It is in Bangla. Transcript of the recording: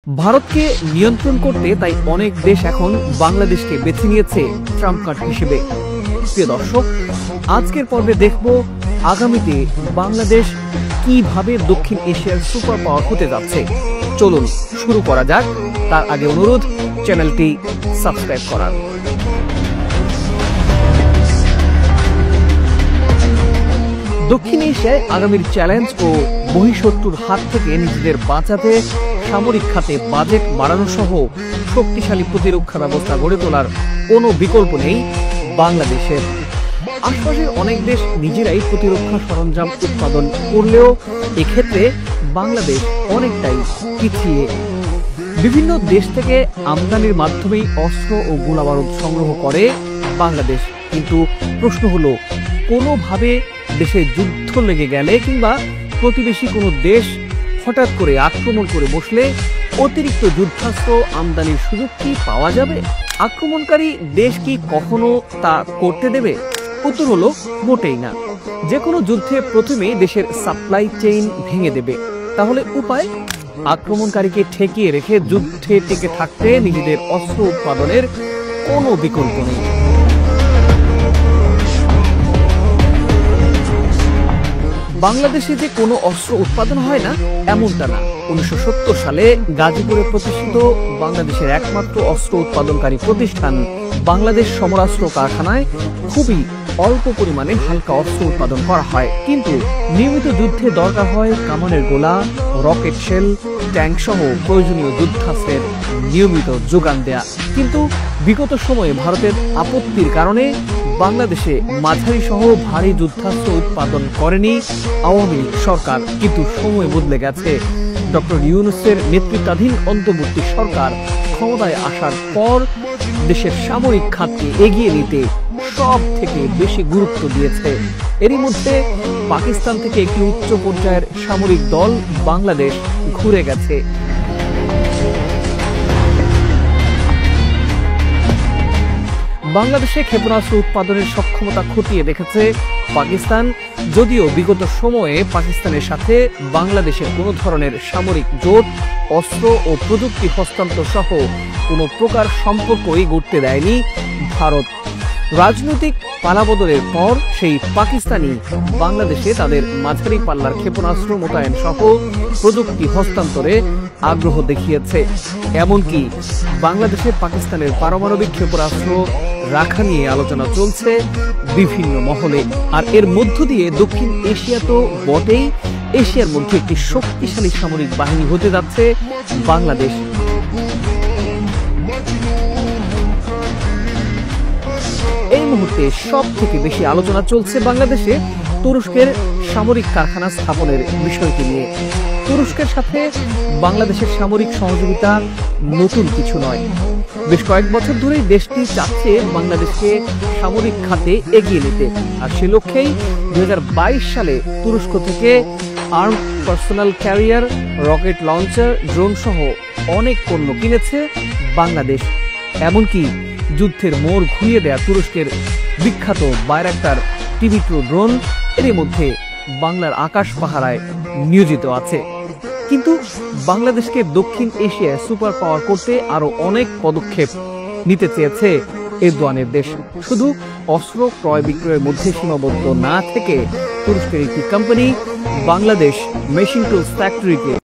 ভারতকে নিয়ন্ত্রণ করতে তাই অনেক দেশ এখন বাংলাদেশকে বেছে নিয়েছে ট্রাম্প কার্ড হিসেবে। প্রিয় দর্শক, আজকের পর্বে দেখব আগামীতে বাংলাদেশ কিভাবে দক্ষিণ এশিয়ার সুপার পাওয়ার হতে যাচ্ছে। চলুন শুরু করা যাক। তার আগে অনুরোধ, চ্যানেলটি সাবস্ক্রাইব করার। দক্ষিণ এশিয়ায় আগামীর চ্যালেঞ্জ ও বহিঃশত্রুর হাত থেকে নিজেদের বাঁচাতে সামরিক খাতে বাজেট বাড়ানো সহ শক্তিশালী প্রতিরক্ষা ব্যবস্থা গড়ে তোলার কোনো বিকল্প নেই বাংলাদেশের। আশপাশের অনেক দেশ নিজেরাই প্রতিরক্ষা সরঞ্জাম উৎপাদন করলেও এক্ষেত্রে বাংলাদেশ অনেকটাই পিছিয়ে। বিভিন্ন দেশ থেকে আমদানির মাধ্যমেই অস্ত্র ও গোলাবারুদ সংগ্রহ করে বাংলাদেশ। কিন্তু প্রশ্ন হলো, কোনোভাবে দেশে যুদ্ধ লেগে গেলে কিংবা প্রতিবেশী কোনো দেশ হঠাৎ করে আক্রমণ করে বসলে অতিরিক্ত যুদ্ধাস্ত্র আমদানির সুযোগ কি পাওয়া যাবে? আক্রমণকারী দেশ কি কখনো তা করতে দেবে? উত্তর হলো মোটেই না। যে কোনো যুদ্ধে প্রথমে দেশের সাপ্লাই চেইন ভেঙে দেবে। তাহলে উপায়? আক্রমণকারীকে ঠেকিয়ে রেখে যুদ্ধে টিকে থাকতে নিজেদের অস্ত্র উৎপাদনের কোনো বিকল্প নেই। বাংলাদেশে যে কোনো অস্ত্র উৎপাদন হয় না এমনটা না। 1970 সালে গাজীপুরে প্রতিষ্ঠিত বাংলাদেশের একমাত্র অস্ত্র উৎপাদনকারী প্রতিষ্ঠান বাংলাদেশ সমরাস্ত্র কারখানায় খুবই অল্প পরিমাণে হালকা অস্ত্র উৎপাদন করা হয়। কিন্তু নিয়মিত যুদ্ধে দরকার হয় কামানের গোলা, রকেট শেল, ট্যাঙ্ক সহ প্রয়োজনীয় যুদ্ধাস্ত্রের নিয়মিত যোগান দেয়া। কিন্তু বিগত সময়ে ভারতের আপত্তির কারণে বাংলাদেশে মাঝারি সহ ভারী যুদ্ধাস্ত্র উৎপাদন করেনি আওয়ামী লীগ সরকার। কিন্তু সময় বদলে গেছে। ডক্টর ইউনূসের নেতৃত্বাধীন অন্তর্বর্তী সরকার ক্ষমতায় আসার পর দেশের সামরিক খাতকে এগিয়ে নিতে সব থেকে বেশি গুরুত্ব দিয়েছে। এরই মধ্যে পাকিস্তান থেকে একটি উচ্চ পর্যায়ের সামরিক দল বাংলাদেশ ঘুরে গেছে। বাংলাদেশে ক্ষেপণাস্ত্র উৎপাদনের সক্ষমতা খতিয়ে দেখেছে পাকিস্তান। যদিও বিগত সময়ে পাকিস্তানের সাথে বাংলাদেশের কোনো ধরনের সামরিক জোট, অস্ত্র ও প্রযুক্তি হস্তান্তর সহ কোনো প্রকার সম্পর্কই গড়তে দেয়নি ভারত। রাজনৈতিক পালাবদলের পর সেই পাকিস্তানি বাংলাদেশে তাদের মাঝারি পাল্লার ক্ষেপণাস্ত্র মোতায়েন সহ প্রযুক্তি হস্তান্তরে আগ্রহ দেখিয়েছে। এমনকি বাংলাদেশে পাকিস্তানের পারমাণবিক ক্ষেপণাস্ত্র রাখা নিয়ে আলোচনা চলছে বিভিন্ন মহলে। আর এর মধ্য দিয়ে দক্ষিণ এশিয়া তো বটেই, এশিয়ার মধ্যে একটি শক্তিশালী সামরিক বাহিনী হতে যাচ্ছে বাংলাদেশ। এই মুহূর্তে সব থেকে বেশি আলোচনা চলছে বাংলাদেশে তুরস্কের সামরিক কারখানা স্থাপনের বিষয়টি নিয়ে। তুরস্কের সাথে বাংলাদেশের সামরিক সহযোগিতা নতুন কিছু নয়। বেশ কয়েক বছর ধরেই দেশটি চাচ্ছে বাংলাদেশকে সামরিক খাতে এগিয়ে নিতে। আর সে লক্ষ্যেই 2022 সালে তুরস্ক থেকে arm personal career, rocket launcher, drone সহ অনেক পণ্য কিনেছে বাংলাদেশ। এমনকি যুদ্ধের মোড় ঘুরিয়ে দেয়া তুরস্কের বিখ্যাত বাইরাক্টার টিভি-2 ড্রোন এর মধ্যে বাংলার আকাশ পাহারায় নিয়োজিত আছে। কিন্তু বাংলাদেশকে দক্ষিণ এশিয়ায় সুপার পাওয়ার করতে আরো অনেক পদক্ষেপ নিতে চেয়েছে এরদোয়ানের দেশ। শুধু অস্ত্র ক্রয় বিক্রয়ের মধ্যে সীমাবদ্ধ না থেকে তুরস্কের একটি কোম্পানি বাংলাদেশ মেশিন টুলস ফ্যাক্টরিকে